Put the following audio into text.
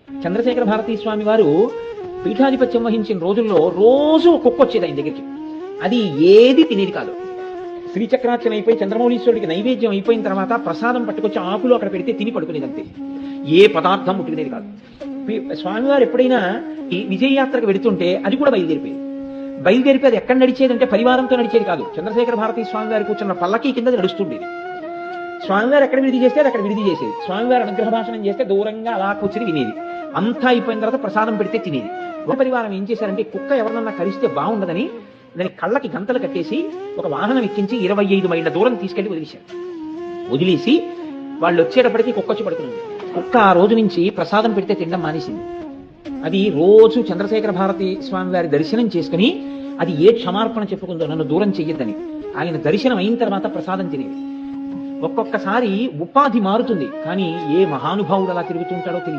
చంద్రశేఖర భారతీ స్వామి వారు పీఠాధిపత్యం వహించిన రోజుల్లో రోజు కుక్క వచ్చేది ఆయన దగ్గరికి. అది ఏది తినేది కాదు. శ్రీచక్రార్చన అయిపోయి చంద్రమౌళీశ్వరుడికి నైవేద్యం అయిపోయిన తర్వాత ప్రసాదం పట్టుకొచ్చి ఆకులు అక్కడ పెడితే తిని పడుకునేది అంతే. ఏ పదార్థం ముట్టుకునేది కాదు. స్వామివారు ఎప్పుడైనా ఈ విజయయాత్రకు వెడుతుంటే అది కూడా బయలుదేరిపోయి అది ఎక్కడ నడిచేదంటే పరివారంతో నడిచేది కాదు. చంద్రశేఖర భారతీ స్వామి వారు కూర్చున్న పల్లకి కింద నడుస్తుండేది. స్వామివారు ఎక్కడ విడిది చేస్తే అది అక్కడ విడిది చేసేది. స్వామివారు అనుగ్రహ భాషణం చేస్తే దూరంగా అలా కూర్చుని వినేది. అంతా అయిపోయిన తర్వాత ప్రసాదం పెడితే తినేది. ఒక పరివారం ఏం చేశారంటే కుక్క ఎవరినన్నా కరిస్తే బాగుండదని దాని కళ్ళకి గంతలు కట్టేసి ఒక వాహనం ఎక్కించి 25 మైళ్ళ దూరం తీసుకెళ్లి వదిలేసి వాళ్ళు వచ్చేటప్పటికి కుక్క వచ్చి పడుకునేది. కుక్క ఆ రోజు నుంచి ప్రసాదం పెడితే తినడం మానేసింది. అది రోజు చంద్రశేఖర భారతీ స్వామి వారి దర్శనం చేసుకుని అది ఏ క్షమార్పణ చెప్పుకుందో నన్ను దూరం చెయ్యొద్దని ఆయన దర్శనం అయిన తర్వాత ప్రసాదం తినేది. ఒక్కొక్కసారి ఉపాధి మారుతుంది, కానీ ఏ మహానుభావుడు అలా తిరుగుతుంటాడో తెలియదు.